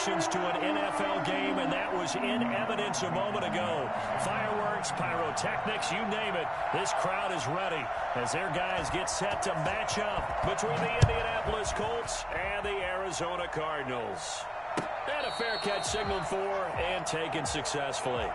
reactions to an NFL game, and that was in evidence a moment ago. Fireworks, pyrotechnics, you name it. This crowd is ready as their guys get set to match up between the Indianapolis Colts and the Arizona Cardinals. And a fair catch signaled for and taken successfully.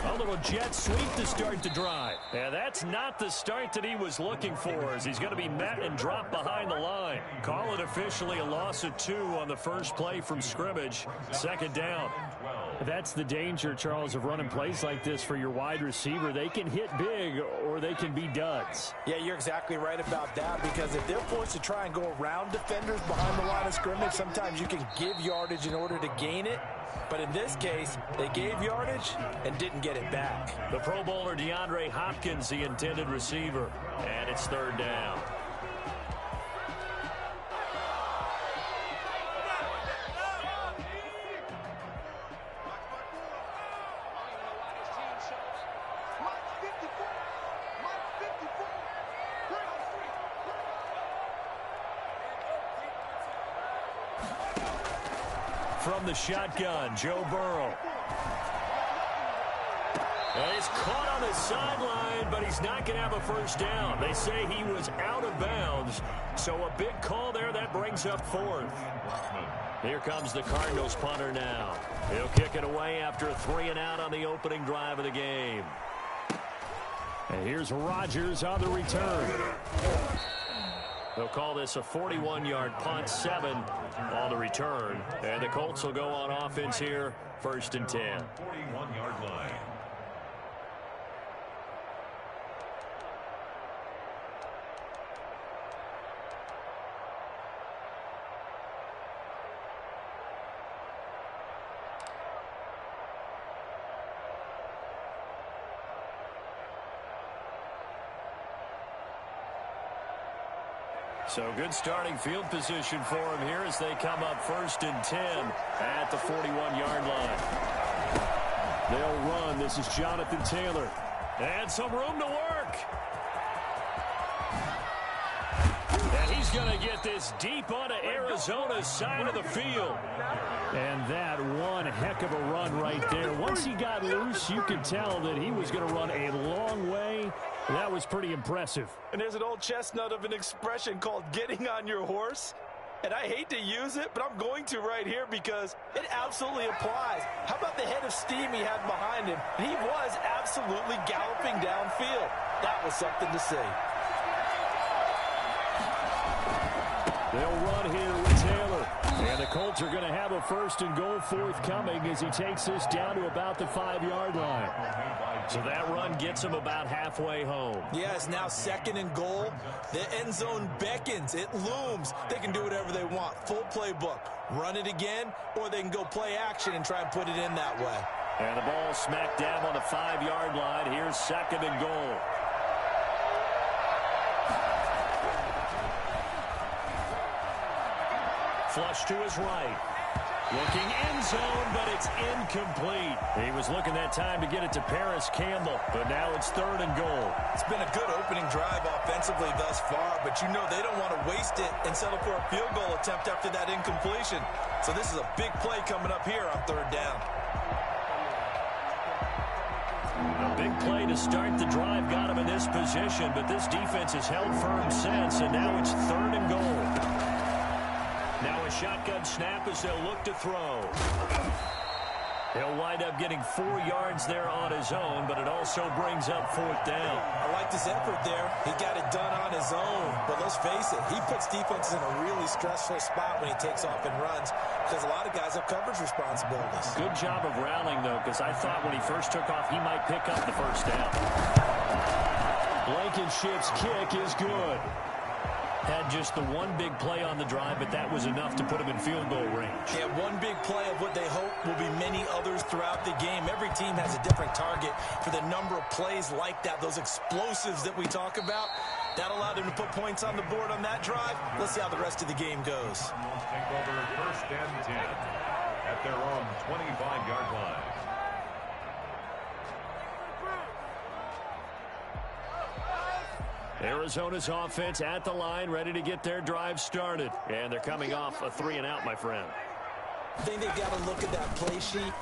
A little jet sweep to start the drive. And that's not the start that he was looking for, as he's going to be met and dropped behind the line. Call it officially a loss of 2 on the first play from scrimmage. Second down. That's the danger, Charles, of running plays like this for your wide receiver. They can hit big or they can be duds. Yeah, you're exactly right about that, because if they're forced to try and go around defenders behind the line of scrimmage, sometimes you can give yardage in order to gain it. But in this case, they gave yardage and didn't get it back. The Pro Bowler DeAndre Hopkins, the intended receiver. And it's third down. From the shotgun, Joe Burrow. And he's caught on the sideline, but he's not going to have a first down. They say he was out of bounds, so a big call there. That brings up fourth. Here comes the Cardinals punter now. He'll kick it away after a 3-and-out on the opening drive of the game. And here's Rodgers on the return. They'll call this a 41-yard punt, 7 on the return. And the Colts will go on offense here, 1st and 10. 41-yard line. So good starting field position for him here as they come up 1st and 10 at the 41-yard line. They'll run. This is Jonathan Taylor. And some room to work. And he's going to get this deep onto Arizona's side of the field. And that one heck of a run right there. Once he got loose, you could tell that he was going to run a long way. That was pretty impressive. And there's an old chestnut of an expression called getting on your horse. And I hate to use it, but I'm going to right here because it absolutely applies. How about the head of steam he had behind him? He was absolutely galloping downfield. That was something to see. They'll run here with Taylor. And the Colts are going to have a 1st and goal forthcoming as he takes this down to about the 5-yard line. So that run gets him about halfway home. Yeah, it's now 2nd and goal. The end zone beckons. It looms. They can do whatever they want. Full playbook. Run it again, or they can go play action and try and put it in that way. And the ball smack dab on the 5-yard line. Here's 2nd and goal. Flush to his right. Looking end zone, but it's incomplete. He was looking that time to get it to Paris Campbell, but now it's 3rd and goal. It's been a good opening drive offensively thus far, but you know they don't want to waste it and settle for a field goal attempt after that incompletion. So this is a big play coming up here on 3rd down. A big play to start the drive got him in this position, but this defense has held firm since, and now it's 3rd and goal. Now a shotgun snap as they'll look to throw. He'll wind up getting 4 yards there on his own, but it also brings up 4th down. I liked his effort there. He got it done on his own. But let's face it, he puts defenses in a really stressful spot when he takes off and runs because a lot of guys have coverage responsibilities. Good job of rallying, though, because I thought when he first took off, he might pick up the 1st down. Blankenship's kick is good. Had just the one big play on the drive, but that was enough to put him in field goal range. Yeah, one big play of what they hope will be many others throughout the game. Every team has a different target for the number of plays like that, those explosives that we talk about. That allowed him to put points on the board on that drive. Let's see how the rest of the game goes. Take over 1st and 10 at their own 25-yard line. Arizona's offense at the line, ready to get their drive started. And they're coming off a 3-and-out, my friend. I think they've got to look at that play sheet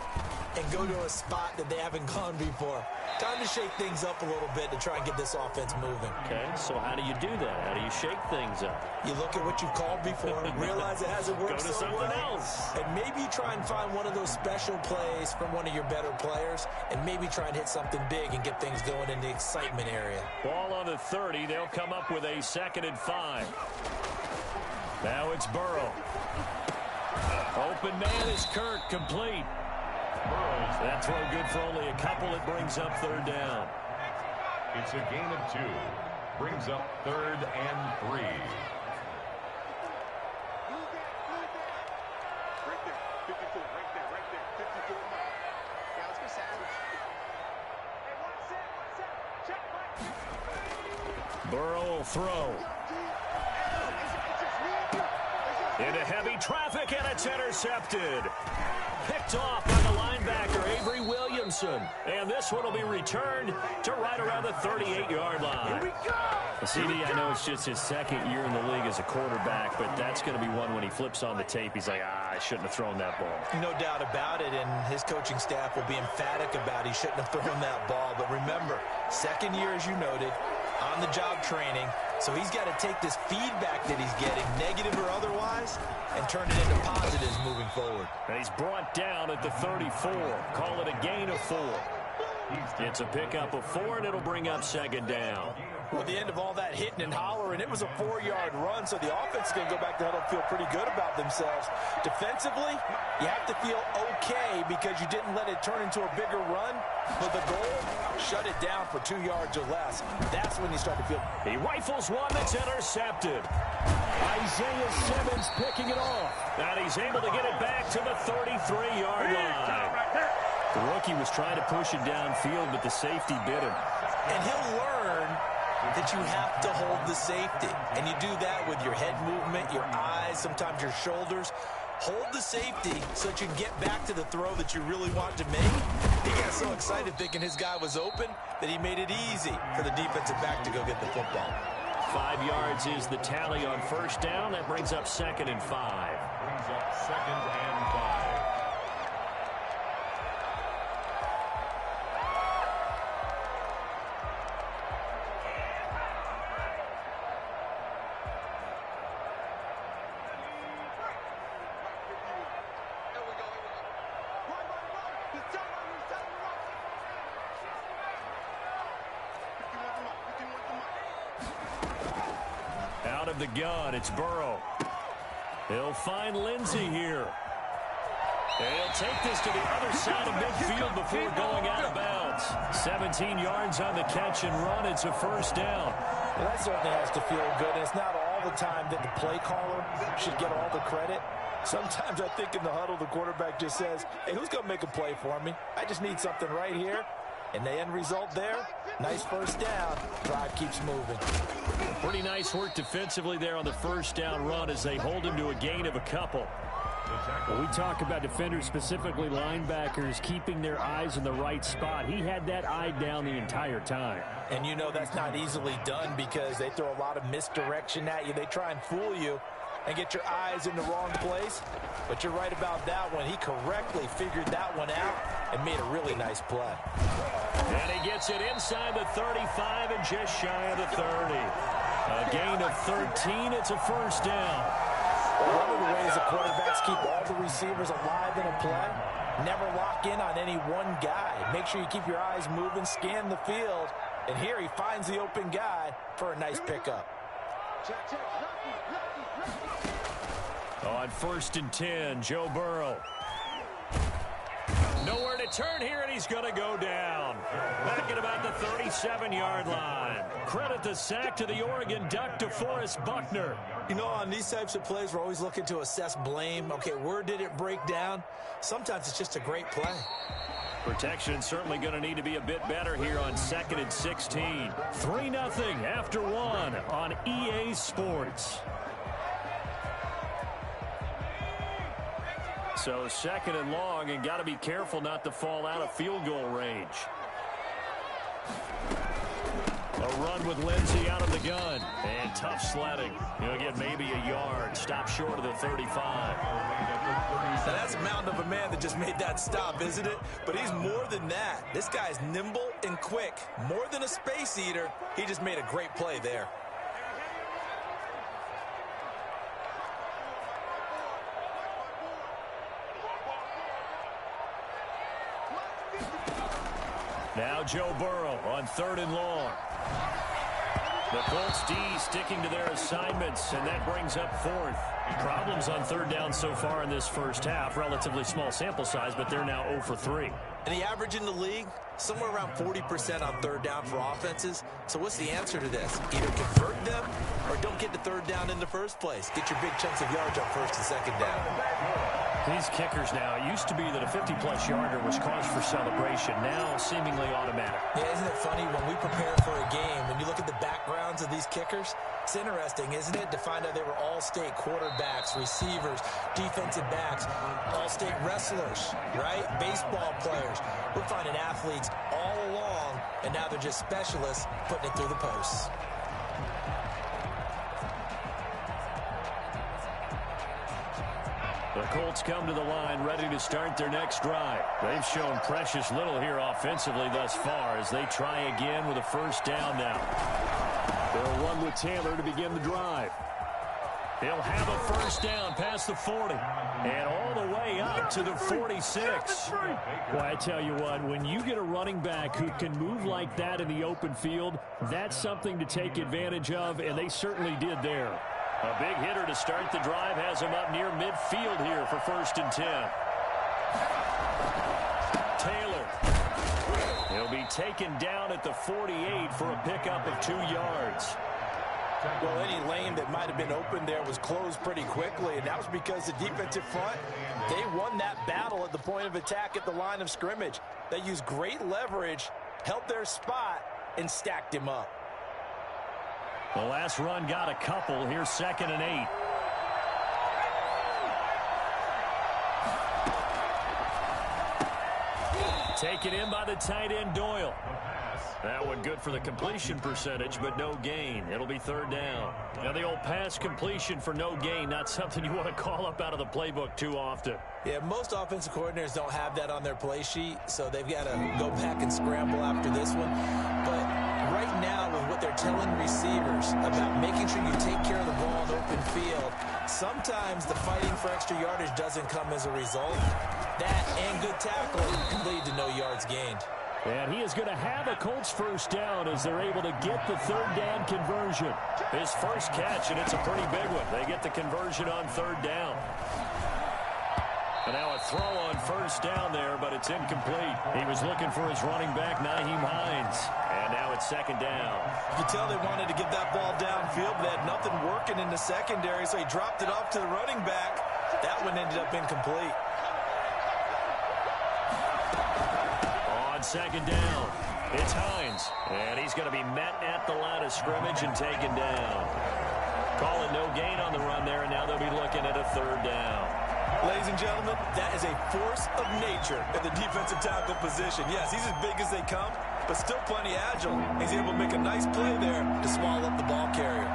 and go to a spot that they haven't gone before. Time to shake things up a little bit to try and get this offense moving. Okay, so how do you do that? How do you shake things up? You look at what you've called before, realize it hasn't worked Go to so something well, else. and maybe try and find one of those special plays from one of your better players, and maybe try and hit something big and get things going in the excitement area. Ball on the 30. They'll come up with a 2nd and 5. Now it's Burrow. Open man is Kirk, complete. That throw good for only a couple. It brings up 3rd down. It's a gain of 2. Brings up 3rd and 3. Burrow will throw. Into heavy traffic, and it's intercepted. Picked off by the linebacker, Avery Williamson. And this one will be returned to right around the 38-yard line. Here we go! CD, I know it's just his 2nd year in the league as a quarterback, but that's going to be one when he flips on the tape. He's like, I shouldn't have thrown that ball. No doubt about it, and his coaching staff will be emphatic about he shouldn't have thrown that ball. But remember, 2nd year, as you noted, on-the-job training. So he's got to take this feedback that he's getting, negative or otherwise, and turn it into positives moving forward. And he's brought down at the 34. Call it a gain of 4. It's a pickup of 4, and it'll bring up 2nd down. Well, the end of all that hitting and hollering, it was a 4-yard run, so the offense is going to go back to huddle and feel pretty good about themselves. Defensively, you have to feel okay because you didn't let it turn into a bigger run, but the goal, shut it down for 2 yards or less. That's when you start to feel. He rifles one that's intercepted. Isaiah Simmons picking it off. And he's able to get it back to the 33-yard line. The rookie was trying to push it downfield, but the safety bit him. And he'll learn that you have to hold the safety. And you do that with your head movement, your eyes, sometimes your shoulders. Hold the safety so that you can get back to the throw that you really want to make. He got so excited thinking his guy was open that he made it easy for the defensive back to go get the football. 5 yards is the tally on 1st down. That brings up 2nd and 5. Brings up 2nd and 5. Out of the gun, it's Burrow. He'll find Lindsey here. He'll take this to the other side of midfield before going out of bounds. 17 yards on the catch and run. It's a 1st down. Well, that certainly has to feel good. And it's not all the time that the play caller should get all the credit. Sometimes I think in the huddle, the quarterback just says, hey, who's going to make a play for me? I just need something right here. And the end result there, nice 1st down. Drive keeps moving. Pretty nice work defensively there on the 1st down run as they hold him to a gain of a couple. When we talk about defenders, specifically linebackers, keeping their eyes in the right spot, he had that eye down the entire time. And you know that's not easily done because they throw a lot of misdirection at you. They try and fool you and get your eyes in the wrong place. But you're right about that one. He correctly figured that one out and made a really nice play. And he gets it inside the 35 and just shy of the 30. A gain of 13. It's a 1st down. Well, one of the ways the quarterbacks keep all the receivers alive in a play, never lock in on any one guy. Make sure you keep your eyes moving, scan the field. And here he finds the open guy for a nice pickup. On 1st and 10, Joe Burrow. Nowhere to turn here, and he's going to go down. Back at about the 37-yard line. Credit the sack to the Oregon Duck, DeForest Buckner. You know, on these types of plays, we're always looking to assess blame. Okay, where did it break down? Sometimes it's just a great play. Protection certainly going to need to be a bit better here on 2nd and 16. 3-0 after 1 on EA Sports. So 2nd and long, and got to be careful not to fall out of field goal range. A run with Lindsey out of the gun. And tough sledding. He'll get maybe a yard. Stop short of the 35. Now that's a mountain of a man that just made that stop, isn't it? But he's more than that. This guy's nimble and quick. More than a space eater. He just made a great play there. Now Joe Burrow on 3rd and long. The Colts D sticking to their assignments, and that brings up 4th. Problems on 3rd down so far in this first half. Relatively small sample size, but they're now 0 for 3. And the average in the league, somewhere around 40% on 3rd down for offenses. So what's the answer to this? Either convert them or don't get to 3rd down in the first place. Get your big chunks of yards on 1st and 2nd down. These kickers now, it used to be that a 50-plus yarder was cause for celebration. Now seemingly automatic. Yeah, isn't it funny when we prepare for a game, when you look at the backgrounds of these kickers, it's interesting, isn't it, to find out they were all-state quarterbacks, receivers, defensive backs, all-state wrestlers, right? Baseball players. We're finding athletes all along, and now they're just specialists putting it through the posts. The Colts come to the line ready to start their next drive. They've shown precious little here offensively thus far as they try again with a 1st down now. They'll run with Taylor to begin the drive. He'll have a 1st down past the 40 and all the way up to the 46. Well, I tell you what, when you get a running back who can move like that in the open field, that's something to take advantage of, and they certainly did there. A big hitter to start the drive has him up near midfield here for 1st and 10. Taylor. He'll be taken down at the 48 for a pickup of 2 yards. Well, any lane that might have been open there was closed pretty quickly, and that was because the defensive front, they won that battle at the point of attack at the line of scrimmage. They used great leverage, held their spot, and stacked him up. The last run got a couple. Here's 2nd and 8. Taken in by the tight end, Doyle. That one good for the completion percentage, but no gain. It'll be 3rd down. Now the old pass completion for no gain, not something you want to call up out of the playbook too often. Yeah, most offensive coordinators don't have that on their play sheet, so they've got to go back and scramble after this one. But right now, with what they're telling receivers about making sure you take care of the ball in the open field, sometimes the fighting for extra yardage doesn't come as a result. That and good tackling can lead to no yards gained. And he is going to have a Colts 1st down as they're able to get the 3rd down conversion. His first catch, and it's a pretty big one. They get the conversion on 3rd down. And now a throw on 1st down there, but it's incomplete. He was looking for his running back, Nyheim Hines. And now it's 2nd down. You can tell they wanted to get that ball downfield, but they had nothing working in the secondary, so he dropped it off to the running back. That one ended up incomplete. On 2nd down, it's Hines. And he's going to be met at the line of scrimmage and taken down. Calling no gain on the run there, and now they'll be looking at a 3rd down. Ladies and gentlemen, that is a force of nature in the defensive tackle position. Yes, he's as big as they come, but still plenty agile. He's able to make a nice play there to swallow up the ball carrier.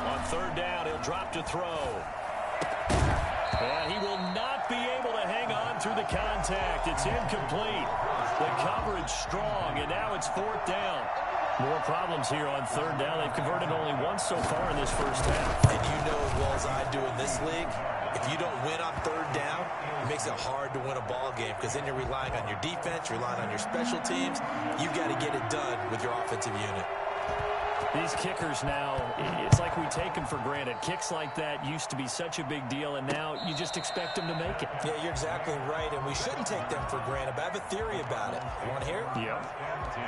On 3rd down, he'll drop to throw. And he will not be able to hang on through the contact. It's incomplete. The coverage strong, and now it's 4th down. More problems here on 3rd down. They've converted only once so far in this first half. And you know as well as I do in this league, if you don't win on 3rd down, it makes it hard to win a ball game because then you're relying on your defense, you're relying on your special teams. You've got to get it done with your offensive unit. These kickers now, it's like we take them for granted. Kicks like that used to be such a big deal, and now you just expect them to make it. Yeah, you're exactly right, and we shouldn't take them for granted, but I have a theory about it. You want to hear it? Yeah.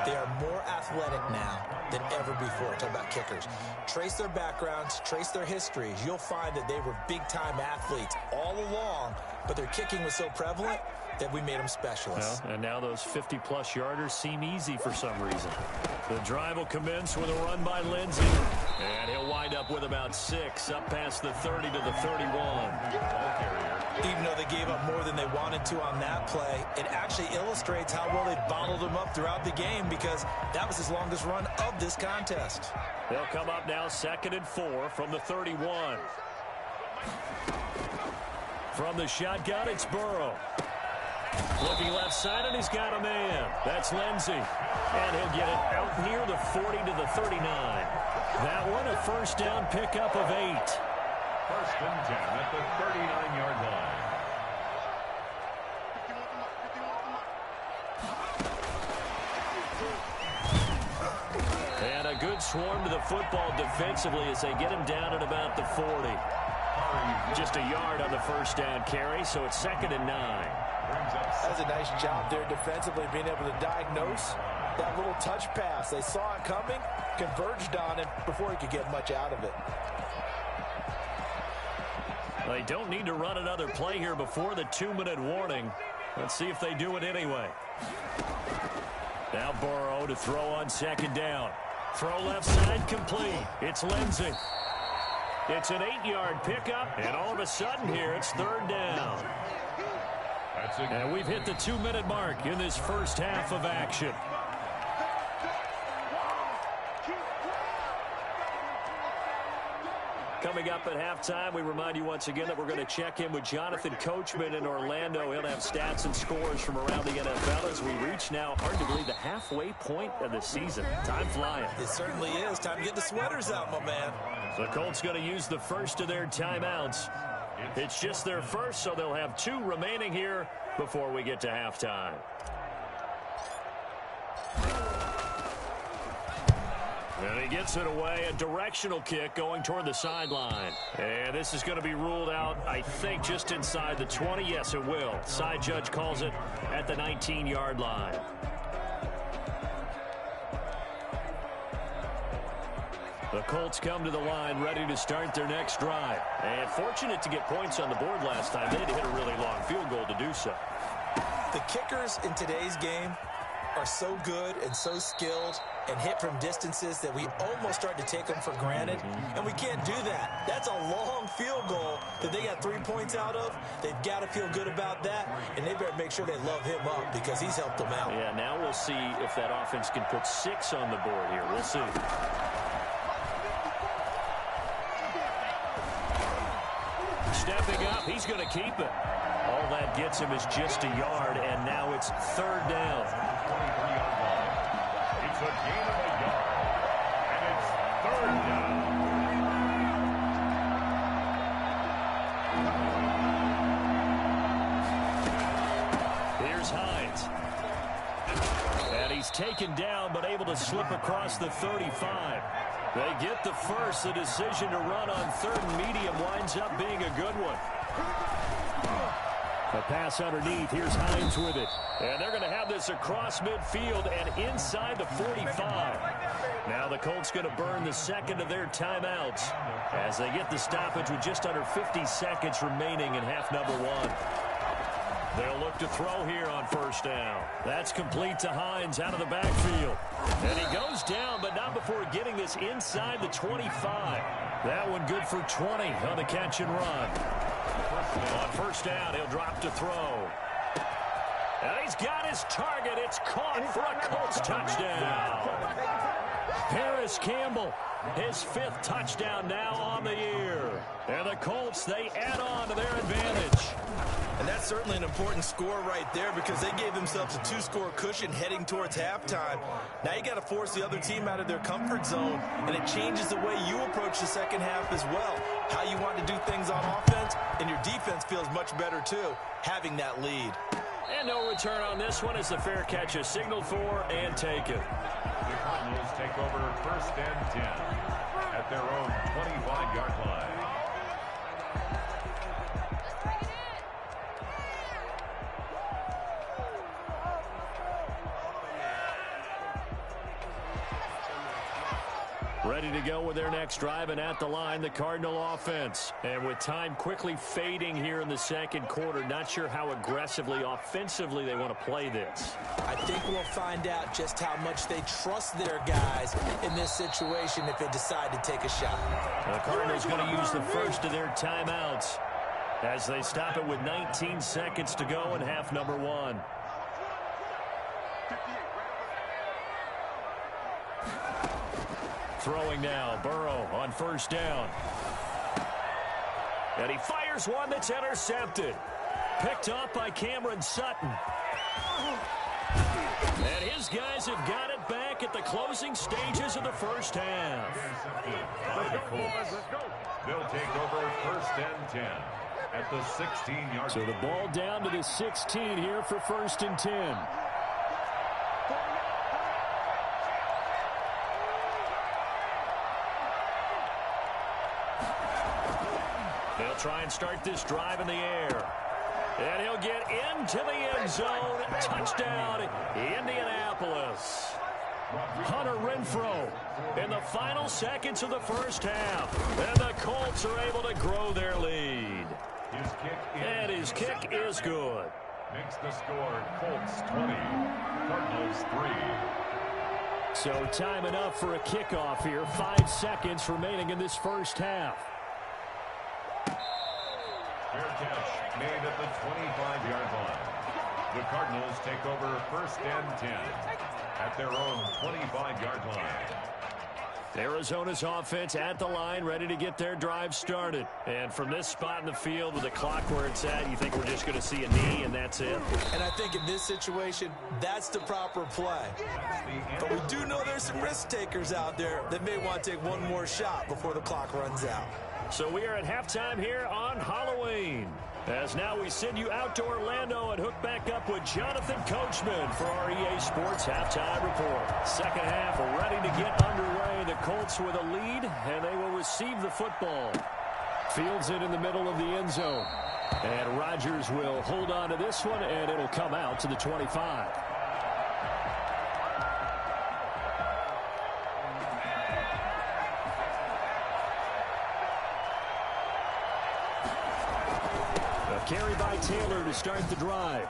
They are more athletic now than ever before. Talk about kickers. Trace their backgrounds, trace their histories. You'll find that they were big-time athletes all along, but their kicking was so prevalent that we made them specialists. Well, and now those 50-plus yarders seem easy for some reason. The drive will commence with a run by Lindsey. And he'll wind up with about 6, up past the 30 to the 31. Even though they gave up more than they wanted to on that play, it actually illustrates how well they bottled them up throughout the game because that was his longest run of this contest. They'll come up now 2nd and 4 from the 31. From the shotgun, it's Burrow. Looking left side, and he's got a man. That's Lindsey. And he'll get it out near the 40 to the 39. That one, a first down pickup of 8. First and 10 at the 39-yard line. And a good swarm to the football defensively as they get him down at about the 40. Just a yard on the first down carry, so it's 2nd and 9. That's a nice job there defensively, being able to diagnose that little touch pass. They saw it coming, converged on it before he could get much out of it. They don't need to run another play here before the 2-minute warning. Let's see if they do it anyway. Now Burrow to throw on 2nd down. Throw left side complete. It's Lindsey. It's an 8-yard pickup, and all of a sudden here it's 3rd down. And we've hit the 2-minute mark in this first half of action. Coming up at halftime, we remind you once again that we're going to check in with Jonathan Coachman in Orlando. He'll have stats and scores from around the NFL as we reach now, hard to believe, the halfway point of the season. Time flying. It certainly is. Time to get the sweaters out, my man. The Colts going to use the first of their timeouts. It's just their first, so they'll have 2 remaining here before we get to halftime. And he gets it away, a directional kick going toward the sideline. And this is going to be ruled out, I think, just inside the 20. Yes, it will. Side judge calls it at the 19-yard line. The Colts come to the line ready to start their next drive. And fortunate to get points on the board last time. They had to hit a really long field goal to do so. The kickers in today's game are so good and so skilled and hit from distances that we almost start to take them for granted. And we can't do that. That's a long field goal that they got 3 points out of. They've got to feel good about that, and they better make sure they love him up because he's helped them out. Yeah, now we'll see if that offense can put 6 on the board here. We'll see. Stepping up, he's going to keep it. All that gets him is just a yard, and now it's 3rd down. It's a gain of a yard, and it's 3rd down. Here's Hines. And he's taken down, but able to slip across the 35. They get the first. The decision to run on 3rd and medium winds up being a good one. The pass underneath. Here's Hines with it. And they're going to have this across midfield and inside the 45. Now the Colts going to burn the 2nd of their timeouts as they get the stoppage with just under 50 seconds remaining in half number 1. They'll look to throw here on 1st down. That's complete to Hines out of the backfield. And he goes down, but not before getting this inside the 25. That one good for 20 on the catch and run. On 1st down, he'll drop to throw. And he's got his target. It's caught for a Colts touchdown. Paris Campbell, his 5th touchdown now on the year. And the Colts, they add on to their advantage. And that's certainly an important score right there because they gave themselves a 2-score cushion heading towards halftime. Now you got to force the other team out of their comfort zone, and it changes the way you approach the second half as well. How you want to do things on offense, and your defense feels much better too, having that lead. And no return on this one as the fair catch is signaled for and taken. The Cardinals take over 1st and 10 at their own 25-yard line. Ready to go with their next drive, and at the line, the Cardinal offense. And with time quickly fading here in the second quarter, not sure how aggressively, offensively they want to play this. I think we'll find out just how much they trust their guys in this situation if they decide to take a shot. The Cardinals going to use the first of their timeouts as they stop it with 19 seconds to go in half number 1. Throwing now, Burrow on 1st down. And he fires one that's intercepted. Picked off by Cameron Sutton. And his guys have got it back at the closing stages of the first half. By the Colts. They'll take over 1st and 10 at the 16-yard. So the ball down to the 16 here for 1st and 10. They'll try and start this drive in the air. And he'll get into the end zone. Touchdown, Indianapolis. Hunter Renfrow in the final seconds of the first half. And the Colts are able to grow their lead. His kick is good. Makes the score Colts 20, Cardinals 3. So time enough for a kickoff here. 5 seconds remaining in this first half. Fair catch made at the 25-yard line. The Cardinals take over 1st and 10 at their own 25-yard line. Arizona's offense at the line, ready to get their drive started. And from this spot in the field with the clock where it's at, you think we're just going to see a knee and that's it? And I think in this situation, that's the proper play. But we do know there's some risk takers out there that may want to take one more shot before the clock runs out. So we are at halftime here on Halloween. As now we send you out to Orlando and hook back up with Jonathan Coachman for our EA Sports Halftime Report. Second half ready to get underway. The Colts with a lead, and they will receive the football. Fields it in the middle of the end zone. And Rodgers will hold on to this one, and it'll come out to the 25. Carry by Taylor to start the drive.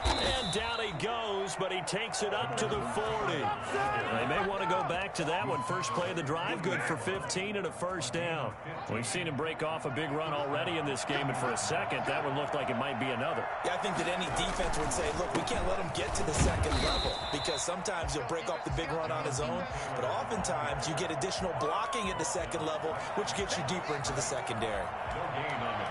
And down he goes, but he takes it up to the 40. They may want to go back to that one. First play of the drive, good for 15 and a first down. We've seen him break off a big run already in this game, and for a second, that one looked like it might be another. Yeah, I think that any defense would say, look, we can't let him get to the second level, because sometimes he'll break off the big run on his own, but oftentimes you get additional blocking at the second level, which gets you deeper into the secondary.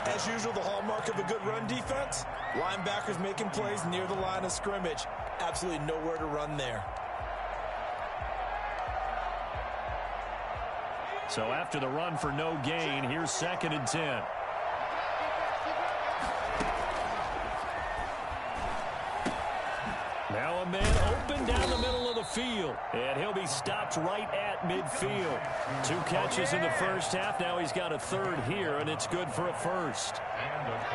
As usual, the hallmark of a good run defense, linebackers making plays near the line of scrimmage. Absolutely nowhere to run there. So after the run for no gain, here's 2nd and 10. Now a man open down the middle of the field, and he'll be stopped right at midfield. 2 catches in the first half. Now he's got a third here, and it's good for a first.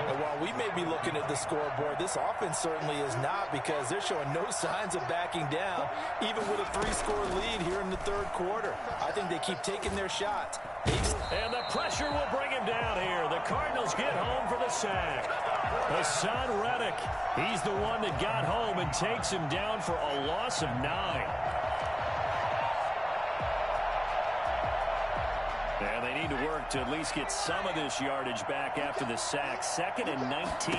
And while we may be looking at the scoreboard, this offense certainly is not, because they're showing no signs of backing down, even with a 3-score lead here in the third quarter. I think they keep taking their shots. And the pressure will bring him down here. The Cardinals get home for the sack. Hassan Reddick, he's the one that got home and takes him down for a loss of 9. And they need to work to at least get some of this yardage back after the sack. 2nd and 19.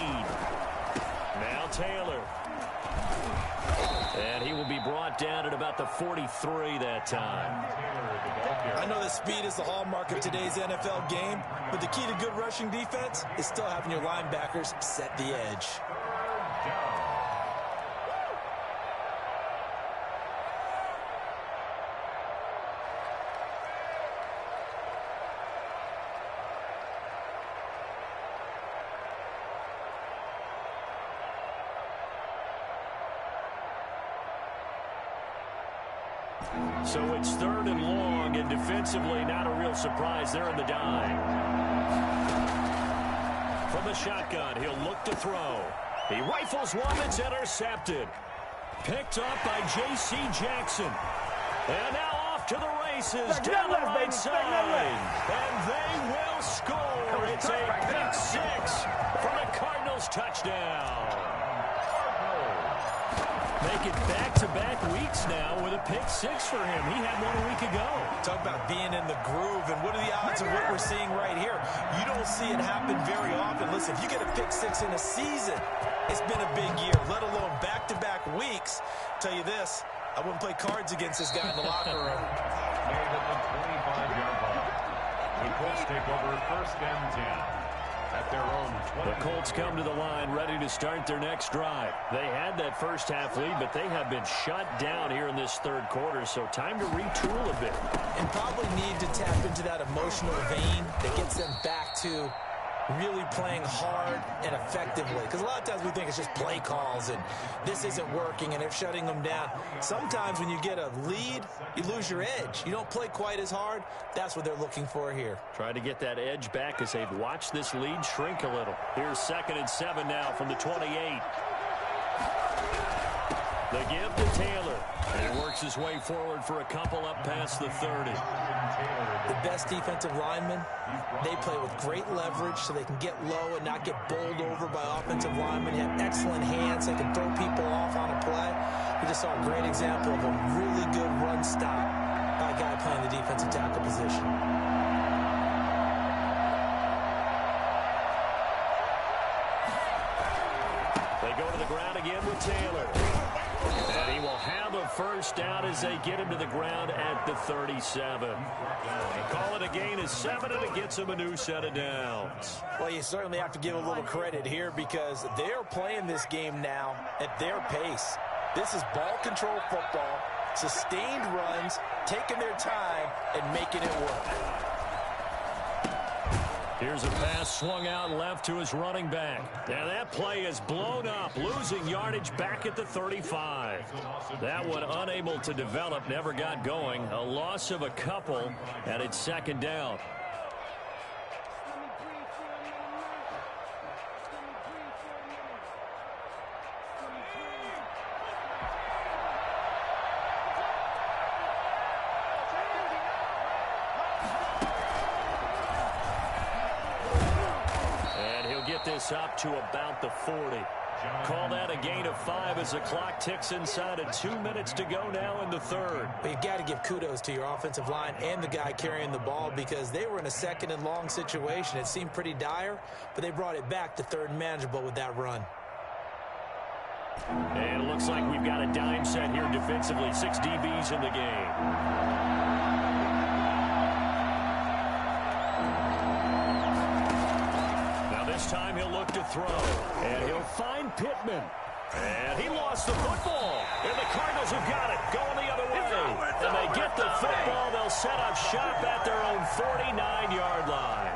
Now Taylor. And he will be brought down at about the 43 that time. I know that speed is the hallmark of today's NFL game, but the key to good rushing defense is still having your linebackers set the edge. So it's 3rd and long, and defensively not a real surprise. They're in the dime. From the shotgun, he'll look to throw. He rifles one that's intercepted. Picked up by J.C. Jackson. And now off to the races down the right side. And they will score. It's a pick 6 for the Cardinals touchdown. Make it back-to-back weeks now with a pick 6 for him. He had one a week ago. Talk about being in the groove, and what are the odds of what we're seeing right here? You don't see it happen very often. Listen, if you get a pick 6 in a season, it's been a big year, let alone back-to-back weeks. Tell you this, I wouldn't play cards against this guy in the locker room. Made at the 25-yard line. The Colts take over 1st and 10. At their own 20. The Colts come to the line ready to start their next drive. They had that first half lead, but they have been shut down here in this 3rd quarter, so time to retool a bit. And probably need to tap into that emotional vein that gets them back to really playing hard and effectively. Because a lot of times we think it's just play calls and this isn't working and they're shutting them down. Sometimes when you get a lead, you lose your edge. You don't play quite as hard. That's what they're looking for here. Trying to get that edge back as they've watched this lead shrink a little. Here's 2nd and 7 now from the 28. The give to Taylor. And he works his way forward for a couple up past the 30. The best defensive linemen, they play with great leverage so they can get low and not get bowled over by offensive linemen. They have excellent hands. They can throw people off on a play. We just saw a great example of a really good run stop by a guy playing the defensive tackle position. They go to the ground again with Taylor. And he will have a first down as they get him to the ground at the 37. They call it a gain of 7, and it gets him a new set of downs. Well, you certainly have to give a little credit here because they're playing this game now at their pace. This is ball control football, sustained runs, taking their time, and making it work. Here's a pass swung out left to his running back. And that play is blown up, losing yardage back at the 35. That one unable to develop, never got going. A loss of a couple, and it's 2nd down. This up to about the 40. Call that a gain of 5 as the clock ticks inside of 2 minutes to go now in the 3rd. But you've got to give kudos to your offensive line and the guy carrying the ball because they were in a 2nd and long situation. It seemed pretty dire, but they brought it back to 3rd and manageable with that run. And it looks like we've got a dime set here defensively. 6 DBs in the game. This time he'll look to throw, and he'll find Pittman. And he lost the football, and the Cardinals have got it, going the other way. And they get the football, they'll set up shop at their own 49-yard line.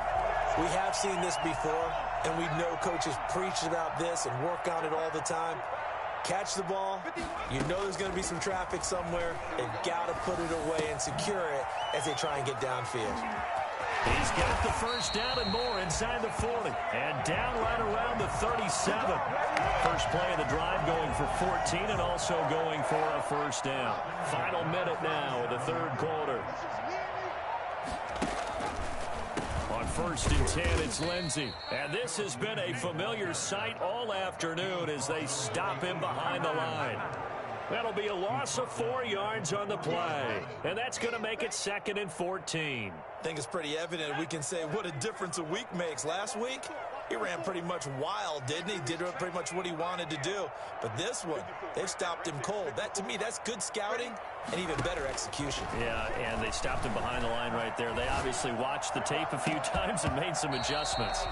We have seen this before, and we know coaches preach about this and work on it all the time. Catch the ball, you know there's going to be some traffic somewhere. They've got to put it away and secure it as they try and get downfield. He's got the first down and more inside the 40. And down right around the 37. First play of the drive going for 14 and also going for a first down. Final minute now of the 3rd quarter. On 1st and 10, it's Lindsey. And this has been a familiar sight all afternoon as they stop him behind the line. That'll be a loss of 4 yards on the play. And that's going to make it 2nd and 14. I think it's pretty evident we can say what a difference a week makes. Last week, he ran pretty much wild, didn't he? Did pretty much what he wanted to do. But this one, they've stopped him cold. That, to me, that's good scouting and even better execution. Yeah, and they stopped him behind the line right there. They obviously watched the tape a few times and made some adjustments.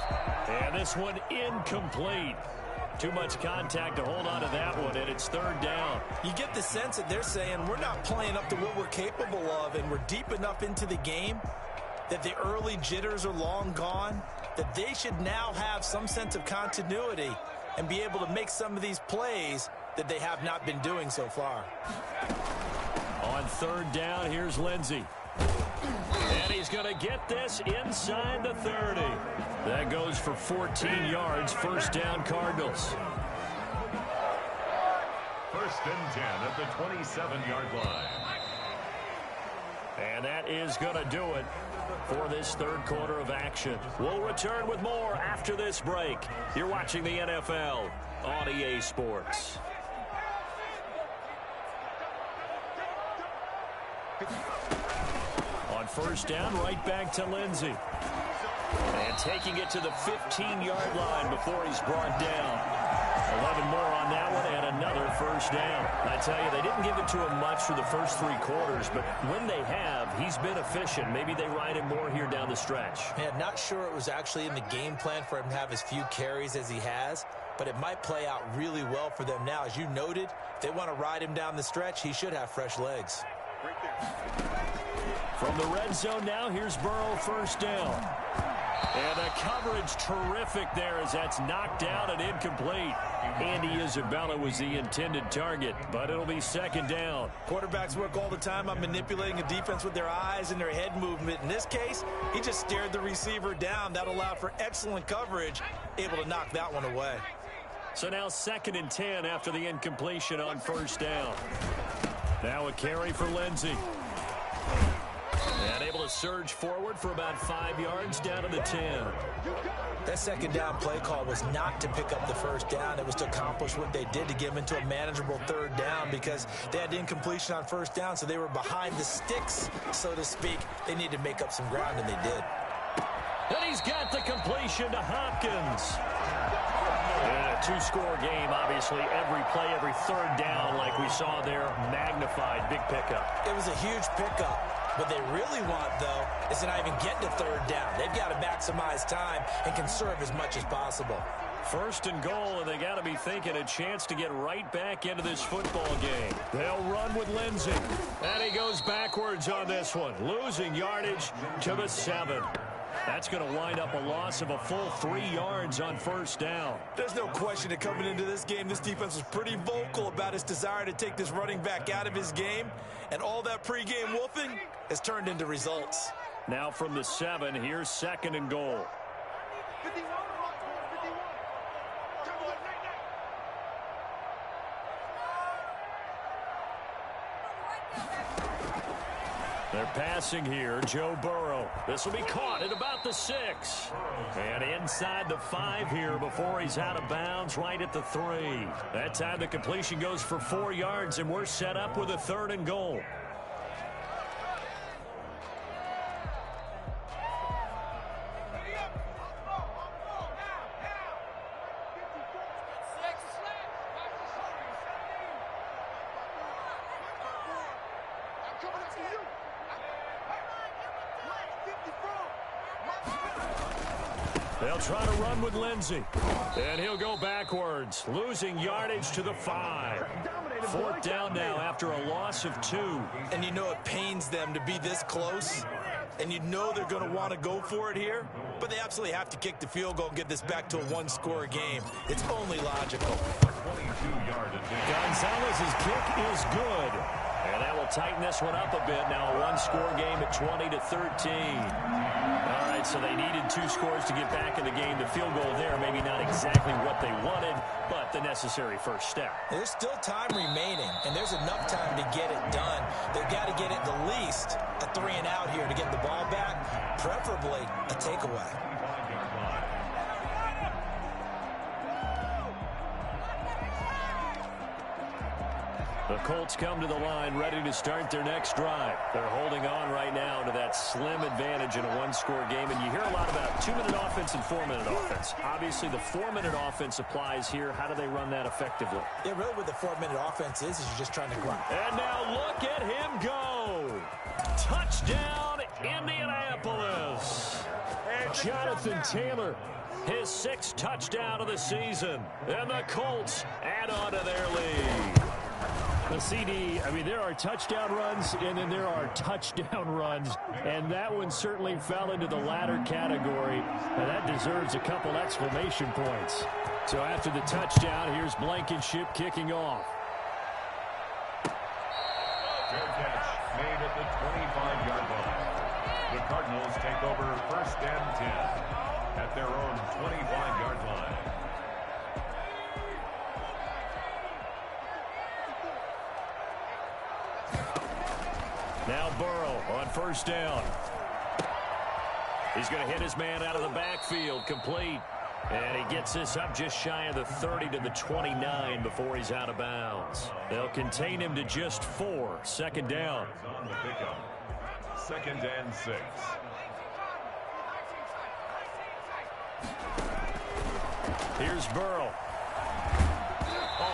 And this one incomplete. Too much contact to hold on to that one, and it's 3rd down. You get the sense that they're saying we're not playing up to what we're capable of, and we're deep enough into the game that the early jitters are long gone, that they should now have some sense of continuity and be able to make some of these plays that they have not been doing so far. On third down, here's Lindsey. And he's going to get this inside the 30. That goes for 14 yards. First down, Cardinals. First and 10 at the 27-yard line. And that is going to do it for this third quarter of action. We'll return with more after this break. You're watching the NFL on EA Sports. On first down, right back to Lindsey. And taking it to the 15-yard line before he's brought down. 11 more on that one and another first down. I tell you, they didn't give it to him much for the first 3 quarters, but when they have, he's been efficient. Maybe they ride him more here down the stretch. Man, not sure it was actually in the game plan for him to have as few carries as he has, but it might play out really well for them now. As you noted, if they want to ride him down the stretch, he should have fresh legs. From the red zone now, here's Burrow, first down. And the coverage terrific there as that's knocked down and incomplete. Andy Isabella was the intended target, but it'll be second down. Quarterbacks work all the time on manipulating a defense with their eyes and their head movement. In this case, he just stared the receiver down. That allowed for excellent coverage, able to knock that one away. So now second and 10 after the incompletion on first down. Now a carry for Lindsey. And able to surge forward for about 5 yards down to the 10. That second down play call was not to pick up the first down. It was to accomplish what they did to get them into a manageable third down because they had incompletion on first down, so they were behind the sticks, so to speak. They needed to make up some ground, and they did. And he's got the completion to Hopkins. And a 2-score game, obviously. Every play, every third down, like we saw there, magnified. Big pickup. It was a huge pickup. What they really want, though, is to not even get to third down. They've got to maximize time and conserve as much as possible. First and goal, and they got to be thinking a chance to get right back into this football game. They'll run with Lindsey. And he goes backwards on this one, losing yardage to the 7. That's going to wind up a loss of a full 3 yards on first down. There's no question that coming into this game, this defense was pretty vocal about its desire to take this running back out of his game. And all that pregame wolfing has turned into results. Now from the 7, here's second and goal. They're passing here, Joe Burrow. This will be caught at about the 6. And inside the 5 here before he's out of bounds right at the 3. That time the completion goes for 4 yards, and we're set up with a third and goal. They'll try to run with Lindsey. And he'll go backwards, losing yardage to the 5. Fourth down now after a loss of 2. And you know it pains them to be this close. And you know they're going to want to go for it here. But they absolutely have to kick the field goal and get this back to a 1-score game. It's only logical. 22-yard attempt. Gonzalez's kick is good. And that will tighten this one up a bit. Now a 1-score game at 20-13. All right, so they needed 2 scores to get back in the game. The field goal there, maybe not exactly what they wanted, but the necessary first step. There's still time remaining, and there's enough time to get it done. They've got to get it the least a 3 and out here to get the ball back, preferably a takeaway. The Colts come to the line ready to start their next drive. They're holding on right now to that slim advantage in a 1-score game. And you hear a lot about 2-minute offense and 4-minute offense. Obviously, the 4-minute offense applies here. How do they run that effectively? Yeah, really what the 4-minute offense is you're just trying to grind. And now look at him go. Touchdown, Indianapolis. And Jonathan Taylor, his 6th touchdown of the season. And the Colts add on to their lead. The CD, I mean, there are touchdown runs, and then there are touchdown runs, and that one certainly fell into the latter category, and that deserves a couple exclamation points. So after the touchdown, here's Blankenship kicking off. Fair catch made at the 25-yard line. The Cardinals take over first and 10 at their own 25-yard line. Now Burrow on first down. He's going to hit his man out of the backfield, complete. And he gets this up just shy of the 30 to the 29 before he's out of bounds. They'll contain him to just 4. Second down. On the pickup. Second and 6. Here's Burrow.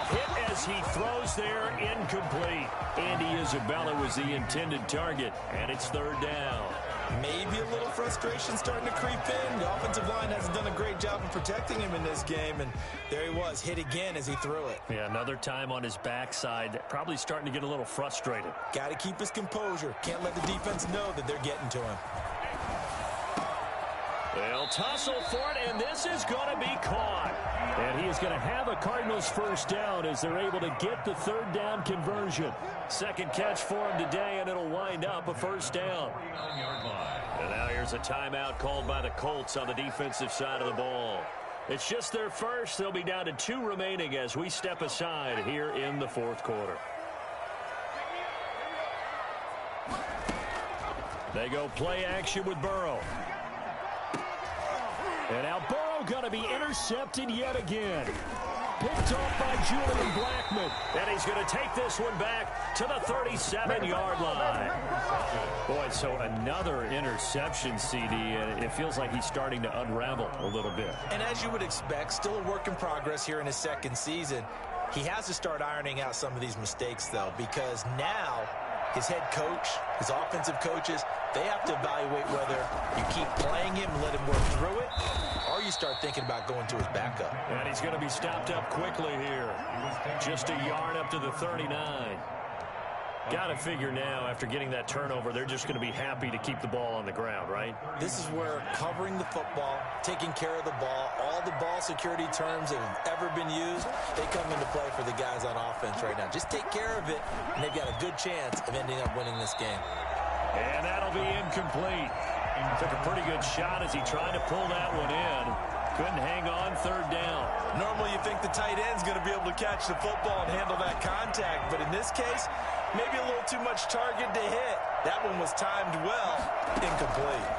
Hit as he throws there, incomplete. Andy Isabella was the intended target, and it's third down. Maybe a little frustration starting to creep in. The offensive line hasn't done a great job of protecting him in this game, and there he was, hit again as he threw it. Yeah, another time on his backside, probably starting to get a little frustrated. Got to keep his composure. Can't let the defense know that they're getting to him. They'll tussle for it, and this is going to be caught. And he is going to have a Cardinals first down as they're able to get the third down conversion. Second catch for him today, and it'll wind up a first down. And now here's a timeout called by the Colts on the defensive side of the ball. It's just their first. They'll be down to 2 remaining as we step aside here in the fourth quarter. They go play action with Burrow. And now Burrow going to be intercepted yet again. Picked off by Julian Blackmon. And he's going to take this one back to the 37-yard line. Boy, so another interception, CD, and it feels like he's starting to unravel a little bit. And as you would expect, still a work in progress here in his second season. He has to start ironing out some of these mistakes, though, because now his head coach, his offensive coaches, they have to evaluate whether you keep playing him and let him work through it, or you start thinking about going to his backup. And he's going to be stopped up quickly here. Just a yard up to the 39. Got to figure now, after getting that turnover, they're just going to be happy to keep the ball on the ground, right? This is where covering the football, taking care of the ball, all the ball security terms that have ever been used, they come into play for the guys on offense right now. Just take care of it, and they've got a good chance of ending up winning this game. And that'll be incomplete. Took a pretty good shot as he tried to pull that one in. Couldn't hang on, third down. Normally you think the tight end's going to be able to catch the football and handle that contact, but in this case, maybe a little too much target to hit. That one was timed well, incomplete.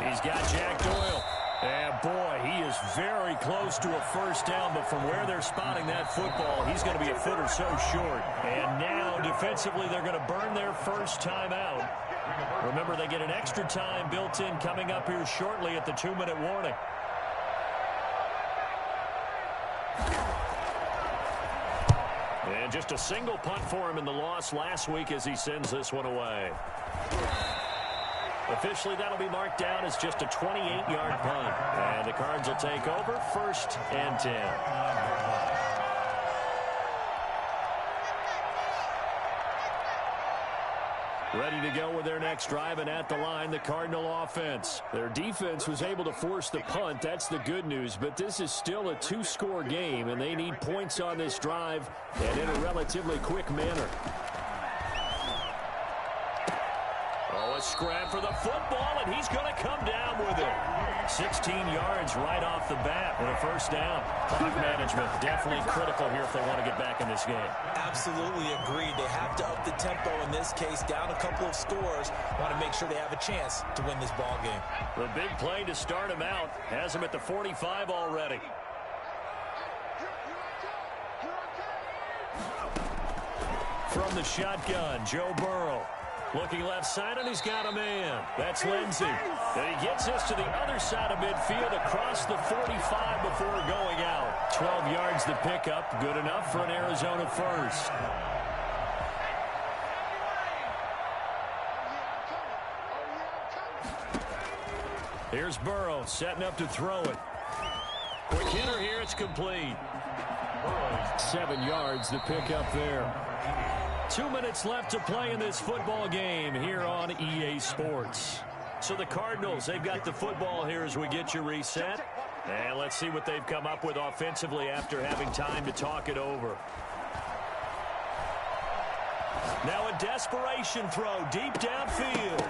He's got Jack Doyle. And boy, he is very close to a first down, but from where they're spotting that football, he's going to be a foot or so short. And now, defensively, they're going to burn their first time out. Remember, they get an extra time built in coming up here shortly at the 2-minute warning. And just a single punt for him in the loss last week as he sends this one away. Officially, that'll be marked down as just a 28-yard punt. And the Cards will take over first and 10. Ready to go with their next drive, and at the line, the Cardinal offense. Their defense was able to force the punt. That's the good news, but this is still a 2-score game, and they need points on this drive and in a relatively quick manner. A scrap for the football, and he's going to come down with it. 16 yards right off the bat and a first down. Clock management definitely critical here if they want to get back in this game. Absolutely agreed. They have to up the tempo in this case, down a couple of scores. Want to make sure they have a chance to win this ball game. The big play to start him out has him at the 45 already. From the shotgun, Joe Burrow. Looking left side, and he's got a man. That's Lindsey. And he gets this to the other side of midfield across the 45 before going out. 12 yards to pick up. Good enough for an Arizona first. Here's Burrow setting up to throw it. Quick hitter here. It's complete. 7 yards to pick up there. 2 minutes left to play in this football game here on EA Sports. So the Cardinals, they've got the football here as we get you reset. And let's see what they've come up with offensively after having time to talk it over. Now a desperation throw deep downfield.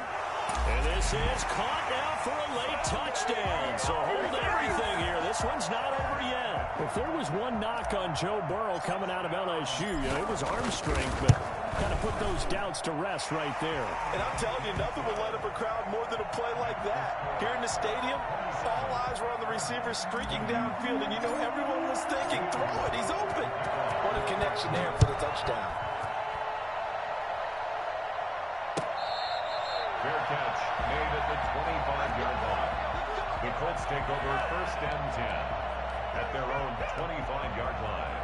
And this is caught now for a late touchdown. So hold everything here. This one's not over yet. If there was one knock on Joe Burrow coming out of LSU, it was arm strength, but kind of put those doubts to rest right there. And I'm telling you, nothing will let up a crowd more than a play like that. Here in the stadium, all eyes were on the receiver streaking downfield, and everyone was thinking, throw it, he's open. What a connection there for the touchdown. Fair catch made at the 25-yard line. The Colts take over 1st and 10 at their own 25-yard line.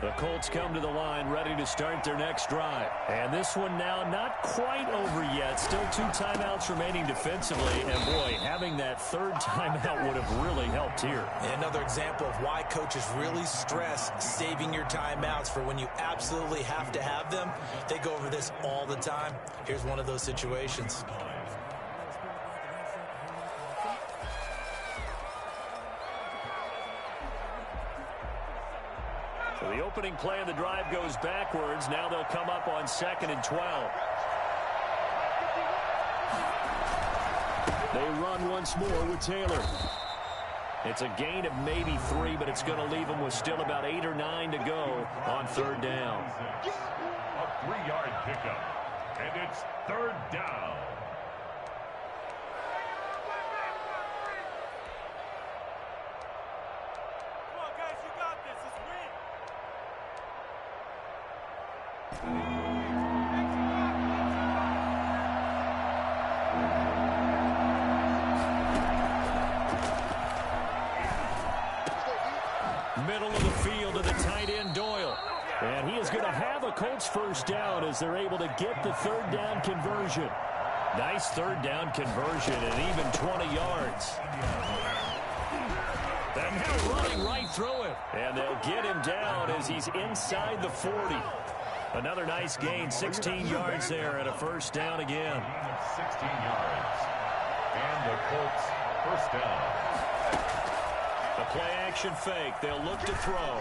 The Colts come to the line ready to start their next drive. And this one now not quite over yet. Still 2 timeouts remaining defensively. And boy, having that 3rd timeout would have really helped here. Another example of why coaches really stress saving your timeouts for when you absolutely have to have them. They go over this all the time. Here's one of those situations. So the opening play of the drive goes backwards. Now they'll come up on 2nd and 12. They run once more with Taylor. It's a gain of maybe 3, but it's going to leave them with still about 8 or 9 to go on 3rd down. A 3-yard pickup, and it's 3rd down. Middle of the field to the tight end, Doyle. And he is going to have a Colts 1st down as they're able to get the 3rd down conversion. Nice 3rd down conversion and even 20 yards. And now running right through it. And they'll get him down as he's inside the 40. Another nice gain, 16 yards there and a 1st down again. 16 yards. And the Colts 1st down. A play-action fake. They'll look to throw.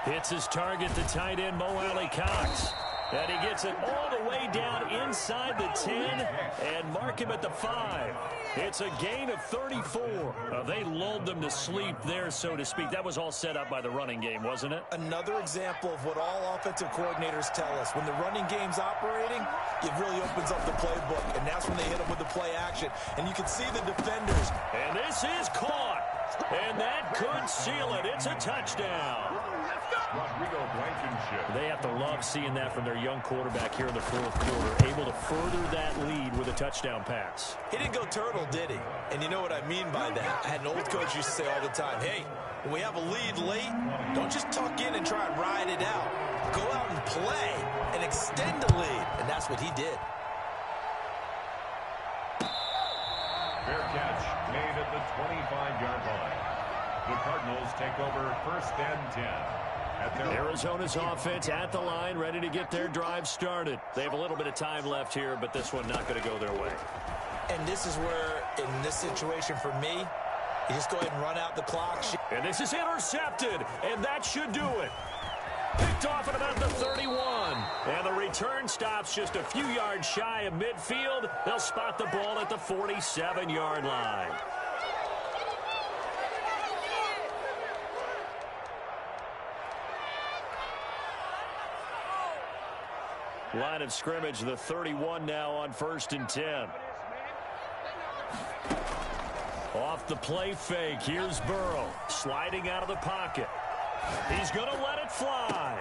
Hits his target, the tight end, Mo Alley Cox. And he gets it all the way down inside the 10 and mark him at the 5. It's a gain of 34. They lulled them to sleep there, so to speak. That was all set up by the running game, wasn't it? Another example of what all offensive coordinators tell us. When the running game's operating, it really opens up the playbook, and that's when they hit them with the play action. And you can see the defenders. And this is caught. And that could seal it. It's a touchdown. Rodrigo Blankenship. They have to love seeing that from their young quarterback here in the 4th quarter, able to further that lead with a touchdown pass. He didn't go turtle, did he? And you know what I mean by that. I had an old coach used to say all the time, hey, when we have a lead late, don't just tuck in and try and ride it out. Go out and play and extend the lead. And that's what he did. Fair catch made at the 25-yard line. The Cardinals take over 1st and 10. Arizona's offense at the line, ready to get their drive started. They have a little bit of time left here, but this one not going to go their way. And this is where, in this situation for me, you just go ahead and run out the clock. And this is intercepted, and that should do it. Picked off at about the 31. And the return stops just a few yards shy of midfield. They'll spot the ball at the 47-yard line. Line of scrimmage, the 31 now on 1st and 10. Off the play fake, here's Burrow sliding out of the pocket. He's going to let it fly.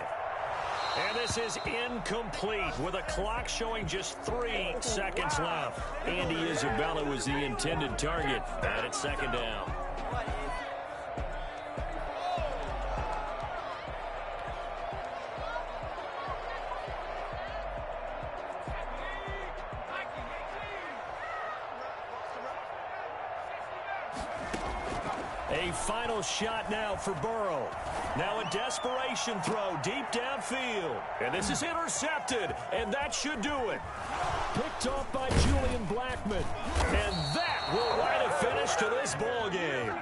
And this is incomplete with a clock showing just 3 seconds left. Andy Isabella was the intended target, and it's 2nd down. A final shot now for Burrow. Now a desperation throw deep downfield. And this is intercepted, and that should do it. Picked off by Julian Blackmon. And that will write a finish to this ball game.